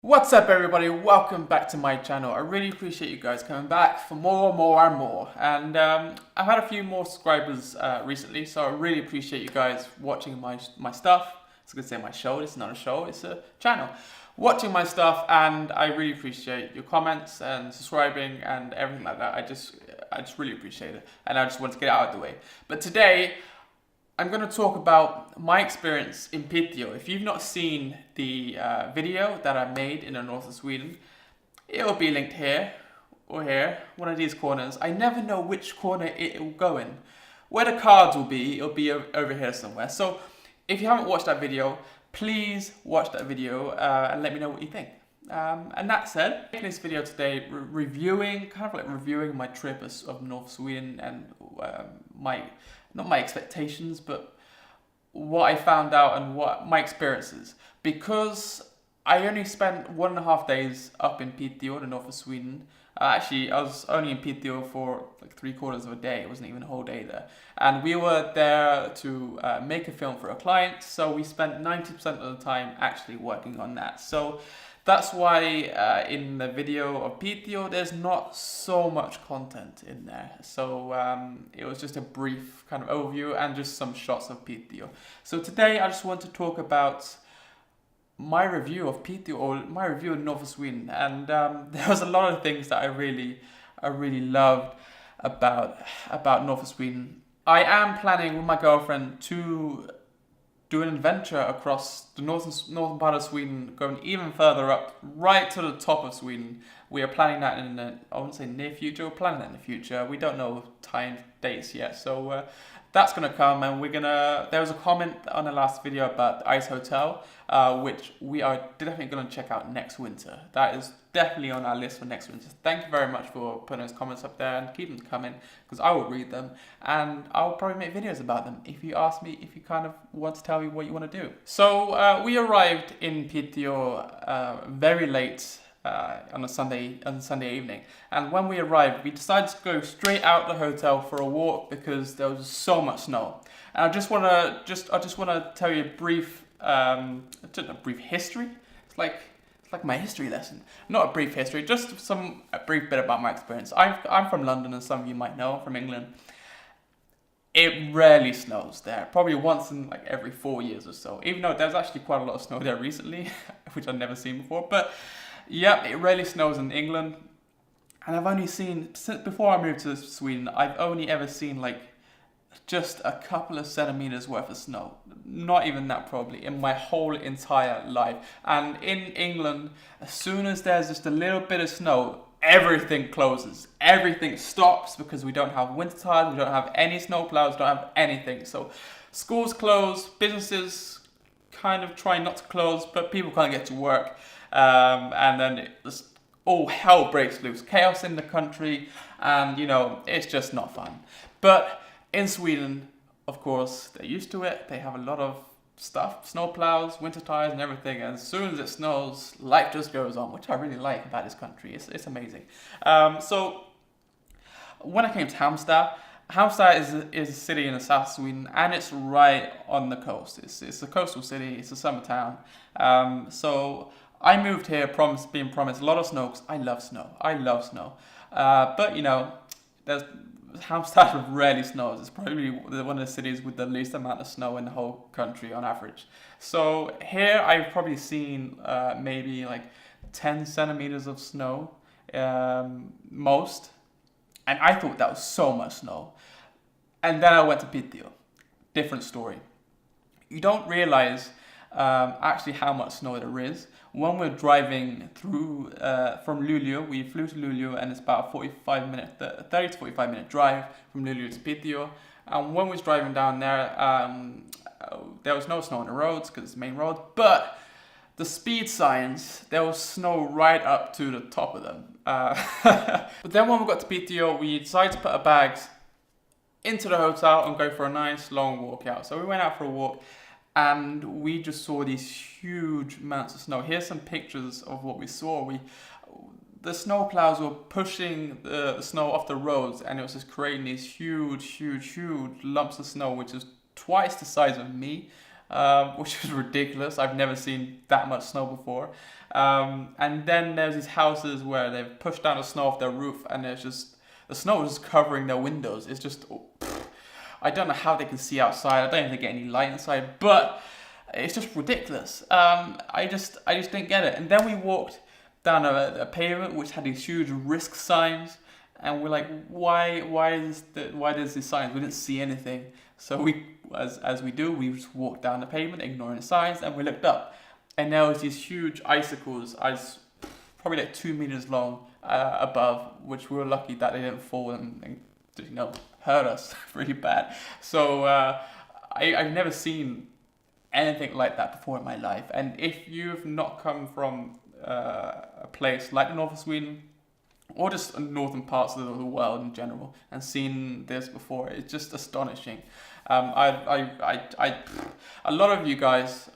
What's up everybody, welcome back to my channel. I really appreciate you guys coming back for more and more. And I've had a few more subscribers recently, so I really appreciate you guys watching my stuff. I was going to say my show, it's not a show, it's a channel. Watching my stuff, and I really appreciate your comments and subscribing and everything like that. I just really appreciate it, and I just want to get it out of the way. But today, I'm going to talk about my experience in Piteå. If you've not seen the video that I made in the north of Sweden, it will be linked here or here, one of these corners. I never know which corner it will go in. Where the cards will be, it'll be over here somewhere. So if you haven't watched that video, please watch that video and let me know what you think. And that said, in this video today, reviewing my trip of North Sweden and not my expectations, but what I found out and what my experiences. Because I only spent 1.5 days up in Piteå, the north of Sweden. Actually, I was only in Piteå for like 3/4 of a day. It wasn't even a whole day there. And we were there to make a film for a client, so we spent 90% of the time actually working on that. So that's why in the video of Piteå, there's not so much content in there. So it was just a brief kind of overview and just some shots of Piteå. So today I just want to talk about my review of Piteå, or my review of North of Sweden. And there was a lot of things that I really loved about North of Sweden. I am planning with my girlfriend to do an adventure across the northern part of Sweden, going even further up, right to the top of Sweden. We are planning that in the, I wouldn't say near future, we're planning that in the future. We don't know time dates yet, so that's gonna come. And there was a comment on the last video about the Ice Hotel, which we are definitely gonna check out next winter. That is definitely on our list for next winter. Thank you very much for putting those comments up there, and keep them coming, because I will read them and I'll probably make videos about them if you ask me, if you kind of want to tell me what you want to do. So we arrived in Piteå very late on a Sunday evening, and when we arrived, we decided to go straight out the hotel for a walk because there was so much snow. And I just want to tell you a brief history. It's like my history lesson. Not a brief history, just a brief bit about my experience. I'm from London, as some of you might know, I'm from England. It rarely snows there, probably once in like every 4 years or so, even though there's actually quite a lot of snow there recently, which I've never seen before. But yeah, it rarely snows in England. And I've only seen, since before I moved to Sweden, I've only ever seen like just a couple of centimeters worth of snow. Not even that, probably, in my whole entire life. And in England, as soon as there's just a little bit of snow, everything closes. Everything stops because we don't have winter tires, we don't have any snow plows, don't have anything. So schools close, businesses kind of try not to close, but people can't get to work. And then all hell breaks loose. Chaos in the country, and you know, it's just not fun. But in Sweden, of course, they're used to it. They have a lot of stuff, snow plows, winter tires and everything. And as soon as it snows, life just goes on, which I really like about this country. It's amazing. So when I came to Halmstad is a city in the south of Sweden, and it's right on the coast. It's a coastal city, it's a summer town. So I moved here being promised a lot of snow, because I love snow. But you know, Halmstad rarely snows. It's probably one of the cities with the least amount of snow in the whole country on average. So here I've probably seen maybe like 10 centimeters of snow, most. And I thought that was so much snow. And then I went to Piteå. Different story. You don't realize actually how much snow there is. When we're driving through from Luleå, we flew to Luleå, and it's about a 30 to 45 minute drive from Luleå to Piteå. And when we was driving down there was no snow on the roads because it's the main road, but the speed signs, there was snow right up to the top of them. But then when we got to Piteå, we decided to put our bags into the hotel and go for a nice long walk out. So we went out for a walk, and we just saw these huge amounts of snow. Here's some pictures of what we saw. The snow plows were pushing the snow off the roads, and it was just creating these huge lumps of snow, which is twice the size of me. which is ridiculous. I've never seen that much snow before. And then there's these houses where they've pushed down the snow off their roof, and there's just the snow is covering their windows. It's just, I don't know how they can see outside. I don't even get any light inside, but it's just ridiculous. I just didn't get it. And then we walked down a pavement which had these huge risk signs, and we're like, why there's these signs? We didn't see anything. So we, as we do, we just walked down the pavement, ignoring the signs, and we looked up, and there was these huge icicles, probably like 2 meters long, above, which we were lucky that they didn't fall and hurt us really bad. So I've never seen anything like that before in my life. And if you've not come from a place like the north of Sweden, or just northern parts of the world in general, and seen this before, it's just astonishing. A lot of you guys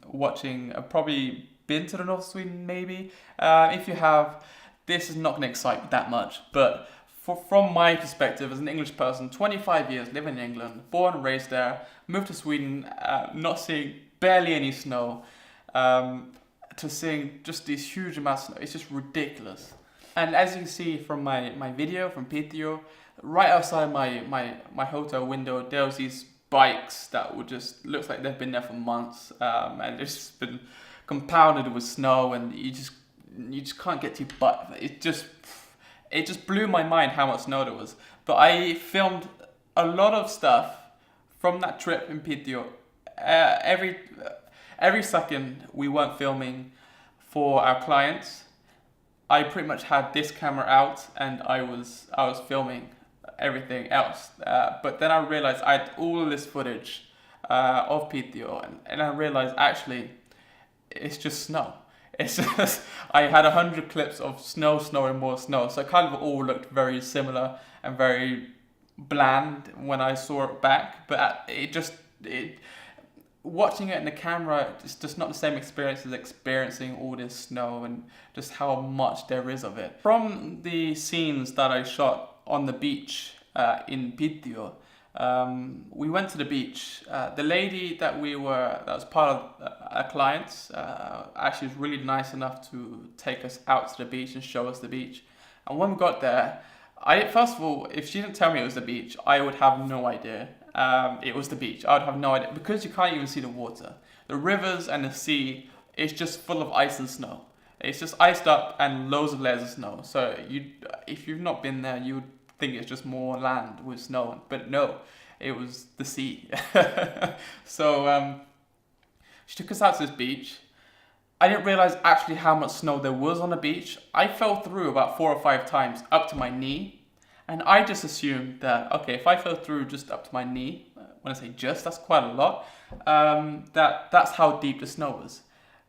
watching have probably been to the north of Sweden, maybe. If you have, this is not going to excite you that much, but from my perspective as an English person, 25 years living in England, born and raised there, moved to Sweden, not seeing barely any snow, to seeing just these huge amounts of snow, it's just ridiculous. And as you can see from my video from Piteå, right outside my hotel window, there was these bikes that would just, looks like they've been there for months, and it's just been compounded with snow, and you just can't get to your butt. It just blew my mind how much snow there was. But I filmed a lot of stuff from that trip in Piteå. Every second we weren't filming for our clients, I pretty much had this camera out, and I was filming everything else. But then I realized I had all this footage of Piteå, and I realized actually it's just snow. It's just, I had 100 clips of snow, and more snow. So it kind of all looked very similar and very bland when I saw it back. But watching it in the camera, it's just not the same experience as experiencing all this snow and just how much there is of it. From the scenes that I shot on the beach in Piteå, we went to the beach. The lady that was part of our clients, actually was really nice enough to take us out to the beach and show us the beach. And when we got there, first of all, if she didn't tell me it was the beach, I would have no idea. It was the beach. I would have no idea, because you can't even see the water. The rivers and the sea is just full of ice and snow. It's just iced up and loads of layers of snow. So if you've not been there, you would think it's just more land with snow, but no, it was the sea. So she took us out to this beach. I didn't realize actually how much snow there was on the beach. I fell through about 4 or 5 times up to my knee. And I just assumed that, okay, if I fell through just up to my knee, when I say just, that's quite a lot, that's how deep the snow was.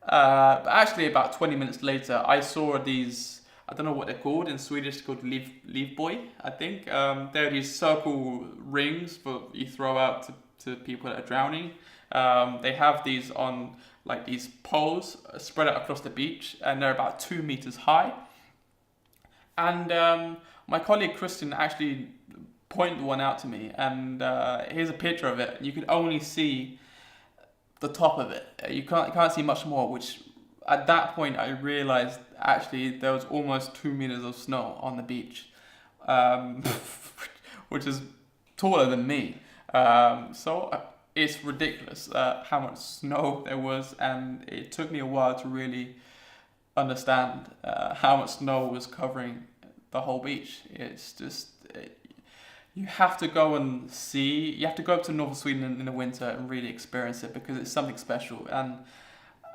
But actually about 20 minutes later, I saw these, I don't know what they're called, in Swedish called livboj, I think. They're these circle rings you throw out to people that are drowning. They have these on like these poles spread out across the beach, and they're about 2 meters high. And my colleague Christian actually pointed one out to me, and here's a picture of it. You can only see the top of it. You can't see much more, which at that point I realized actually there was almost 2 meters of snow on the beach, which is taller than me. So it's ridiculous how much snow there was, and it took me a while to really understand how much snow was covering the whole beach. It's just, you have to go and see, you have to go up to northern Sweden in the winter and really experience it, because it's something special.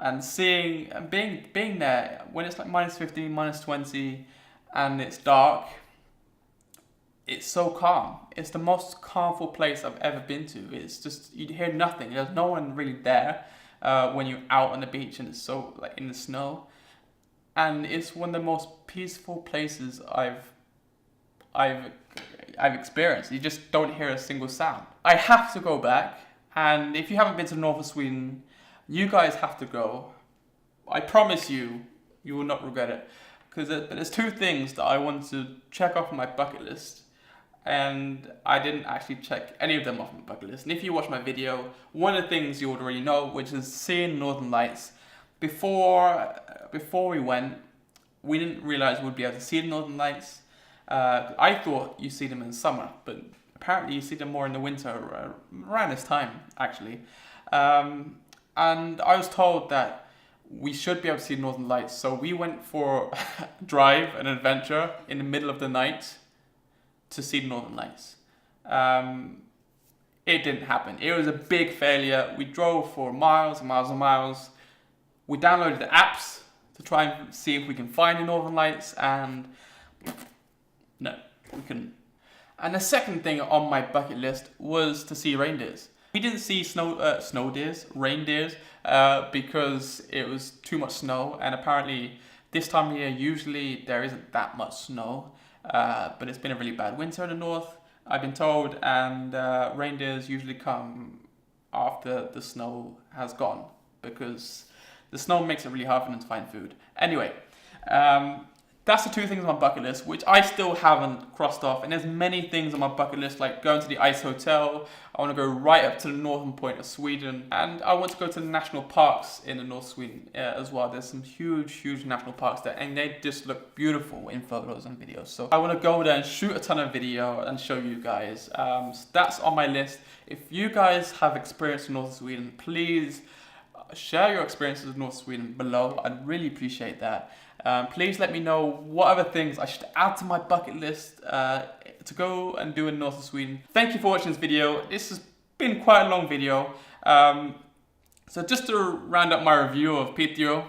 And seeing and being there when it's like -15, -20 and it's dark, it's so calm. It's the most calmful place I've ever been to. It's just, you hear nothing. There's no one really there when you're out on the beach and it's so like in the snow. And it's one of the most peaceful places I've experienced. You just don't hear a single sound. I have to go back, and if you haven't been to the north of Sweden, you guys have to go. I promise you, you will not regret it. Because there's 2 things that I want to check off my bucket list. and I didn't actually check any of them off my bucket list. And if you watch my video, one of the things you would already know, which is seeing Northern Lights. Before we went, we didn't realize we'd be able to see the Northern Lights. I thought you see them in summer, but apparently you see them more in the winter, around this time, actually. And I was told that we should be able to see the Northern Lights, so we went for a drive, an adventure, in the middle of the night to see the Northern Lights. It didn't happen. It was a big failure. We drove for miles and miles and miles. We downloaded the apps to try and see if we can find the Northern Lights, and no, we couldn't. And the second thing on my bucket list was to see reindeers. We didn't see reindeers, because it was too much snow, and apparently this time of year usually there isn't that much snow, but it's been a really bad winter in the north, I've been told, and reindeers usually come after the snow has gone, because the snow makes it really hard for them to find food. Anyway, that's the two things on my bucket list, which I still haven't crossed off. And there's many things on my bucket list, like going to the ice hotel. I want to go right up to the northern point of Sweden. And I want to go to the national parks in the North Sweden as well. There's some huge national parks there, and they just look beautiful in photos and videos. So I want to go there and shoot a ton of video and show you guys. So that's on my list. If you guys have experience in North Sweden, please share your experiences with North Sweden below. I'd really appreciate that. Please let me know what other things I should add to my bucket list to go and do in north of Sweden. Thank you for watching this video. This has been quite a long video. So just to round up my review of Piteå,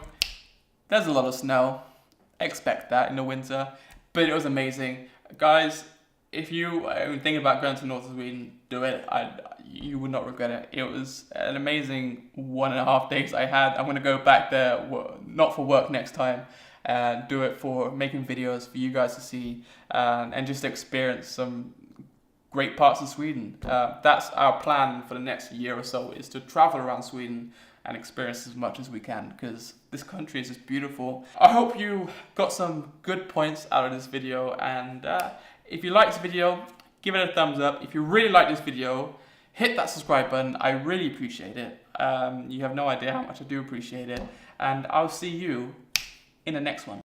there's a lot of snow. Expect that in the winter, but it was amazing. Guys, if you are thinking about going to north of Sweden, do it. You would not regret it. It was an amazing 1.5 days I had. I'm going to go back there, not for work next time, and do it for making videos for you guys to see, and just experience some great parts of Sweden. That's our plan for the next year or so, is to travel around Sweden and experience as much as we can, because this country is just beautiful. I hope you got some good points out of this video, and if you liked this video, give it a thumbs up. If you really like this video, hit that subscribe button. I really appreciate it. You have no idea how much I do appreciate it. And I'll see you in the next one.